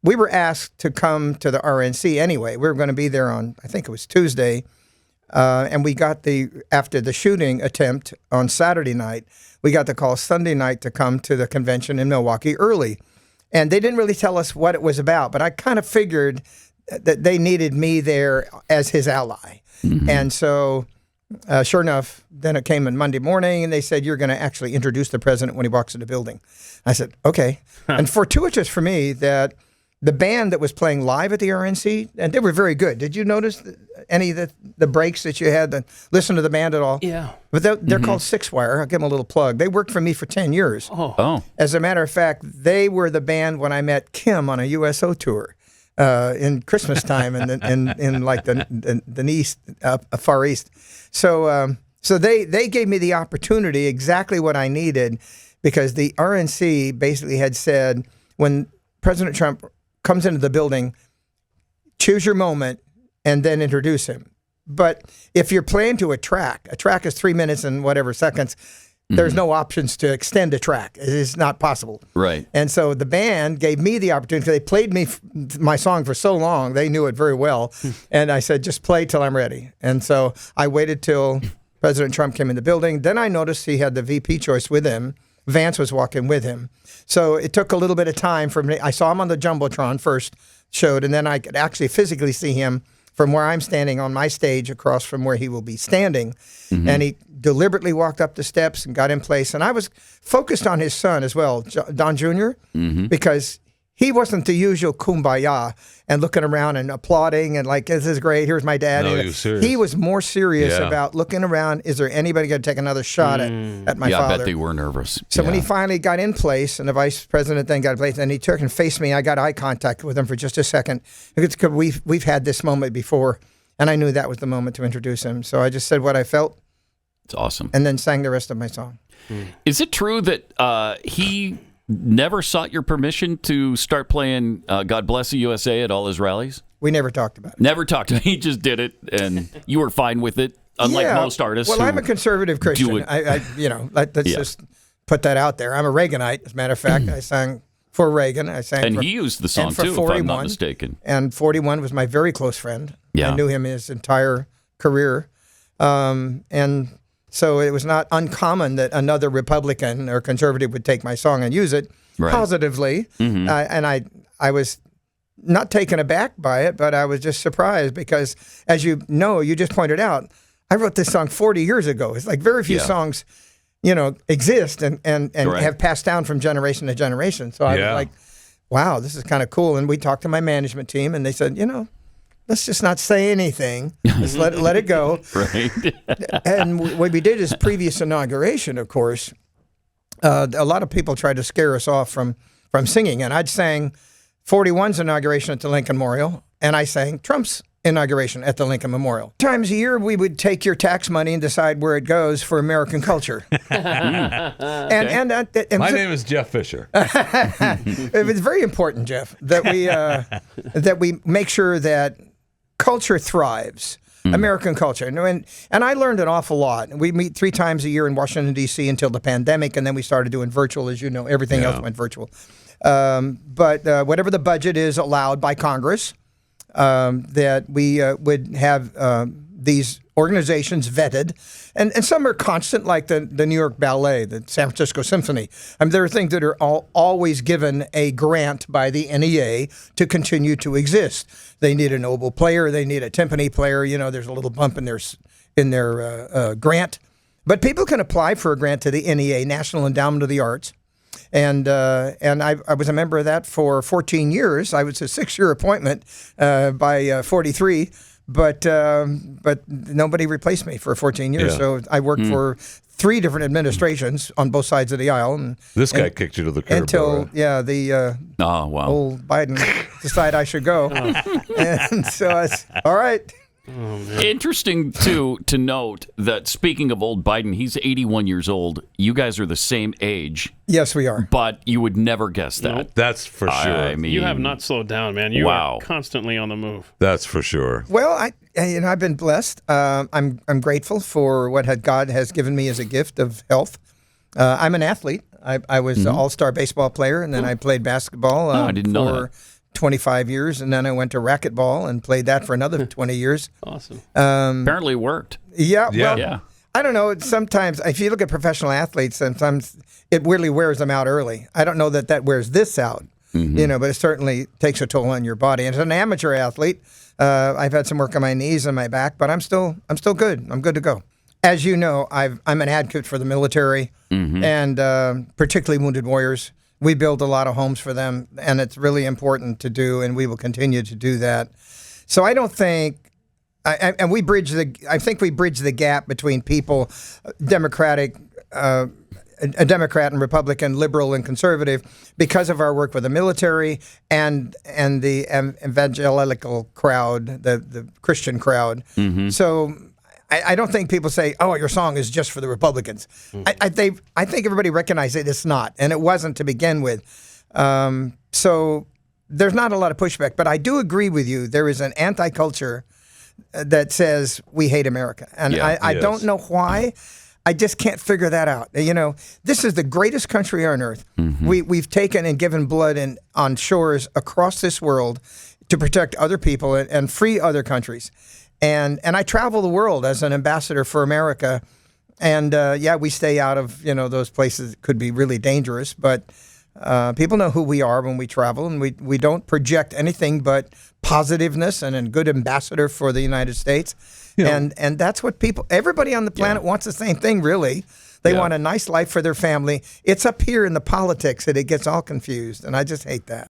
we were asked to come to the RNC anyway. We were going to be there on, I think it was Tuesday, and we got after the shooting attempt on Saturday night, we got the call Sunday night to come to the convention in Milwaukee early. And they didn't really tell us what it was about, but I kind of figured that they needed me there as his ally. Mm-hmm. And so, sure enough, then it came on Monday morning, and they said, you're going to actually introduce the president when he walks in the building. I said, okay. And fortuitous for me that the band that was playing live at the RNC, and they were very good. Did you notice any of the breaks that you had to listen to the band at all? Yeah. But they're called Six Wire. I'll give them a little plug. They worked for me for 10 years. Oh. As a matter of fact, they were the band when I met Kim on a USO tour in Christmas time in like the east, far east. So they gave me the opportunity, exactly what I needed, because the RNC basically had said when President Trump comes into the building, choose your moment, and then introduce him. But if you're playing to a track is 3 minutes and whatever seconds, there's no options to extend a track. It's not possible. Right. And so the band gave me the opportunity. They played me my song for so long. They knew it very well. And I said, just play till I'm ready. And so I waited till President Trump came in the building. Then I noticed he had the VP choice with him. Vance was walking with him. So it took a little bit of time for me. I saw him on the Jumbotron first, showed, and then I could actually physically see him from where I'm standing on my stage across from where he will be standing. Mm-hmm. And he deliberately walked up the steps and got in place. And I was focused on his son as well, Don Jr., because he wasn't the usual kumbaya and looking around and applauding and like, this is great, here's my dad. No, he was serious. He was more serious about looking around, is there anybody going to take another shot at my father? Yeah, I bet they were nervous. So when he finally got in place and the vice president then got in place and he turned and faced me, I got eye contact with him for just a second. Because we've had this moment before, and I knew that was the moment to introduce him. So I just said what I felt. It's awesome. And then sang the rest of my song. Is it true that he never sought your permission to start playing God Bless the USA at all his rallies? We never talked about it. Never talked to him. He just did it, and you were fine with it, unlike most artists. Well, I'm a conservative Christian. Let's just put that out there. I'm a Reaganite, as a matter of fact. I sang for Reagan. And he used the song, too, if I'm not mistaken. And 41 was my very close friend. Yeah. I knew him his entire career. And so it was not uncommon that another Republican or conservative would take my song and use it positively. Mm-hmm. And I was not taken aback by it, but I was just surprised because, as you know, you just pointed out, I wrote this song 40 years ago. It's like very few songs, exist and have passed down from generation to generation. So I was like, wow, this is kind of cool. And we talked to my management team, and they said, let's just not say anything. Just let it go. Right. And what we did is previous inauguration, of course, a lot of people tried to scare us off from singing. And I'd sang 41's inauguration at the Lincoln Memorial, and I sang Trump's inauguration at the Lincoln Memorial. Times a year, we would take your tax money and decide where it goes for American culture. My name is Jeff Fisher. It was very important, Jeff, that we make sure that culture thrives, American culture. And I learned an awful lot. We meet 3 times a year in Washington, D.C. until the pandemic, and then we started doing virtual. As you know, everything else went virtual. But whatever the budget is allowed by Congress, that we would have these organizations vetted, and some are constant, like the New York Ballet, the San Francisco Symphony. I mean, there are things that are always given a grant by the NEA to continue to exist. They need an oboe player, they need a timpani player. There's a little bump in their grant, but people can apply for a grant to the NEA, National Endowment of the Arts. And I was a member of that for 14 years. I was a 6-year appointment by 43, but nobody replaced me for 14 years. Yeah. So I worked for 3 different administrations on both sides of the aisle. And this guy kicked you to the curb. Until, the old Biden decided I should go. And so I was, all right. Oh, interesting, too, to note that speaking of old Biden, he's 81 years old. You guys are the same age. Yes, we are. But you would never guess that. Nope. That's for sure. I mean, you have not slowed down, man. You are constantly on the move. That's for sure. Well, I've been blessed. I'm grateful for what God has given me as a gift of health. I'm an athlete. I was an all-star baseball player, and then I played basketball I didn't know that. 25 years, and then I went to racquetball and played that for another 20 years. Awesome. Apparently worked. Yeah. Well, Yeah. I don't know. Sometimes, if you look at professional athletes, sometimes it weirdly wears them out early. I don't know that wears this out, but it certainly takes a toll on your body. And as an amateur athlete, I've had some work on my knees and my back, but I'm still good. I'm good to go. As you know, I'm an advocate for the military and particularly wounded warriors. We build a lot of homes for them, and it's really important to do, and we will continue to do that. So I don't think. I think we bridge the gap between people, Democratic, a Democrat and Republican, liberal and conservative, because of our work with the military and the evangelical crowd, the Christian crowd. So I don't think people say, "Oh, your song is just for the Republicans." I think everybody recognizes it's not, and it wasn't to begin with. So there's not a lot of pushback, but I do agree with you. There is an anti-culture that says we hate America. And I don't know why. I just can't figure that out. This is the greatest country on earth. We've taken and given blood on shores across this world to protect other people and free other countries. And I travel the world as an ambassador for America. And we stay out of those places that could be really dangerous. But people know who we are when we travel, and we don't project anything but positiveness and a good ambassador for the United States. And that's what everybody on the planet wants the same thing, really. They want a nice life for their family. It's up here in the politics that it gets all confused, and I just hate that.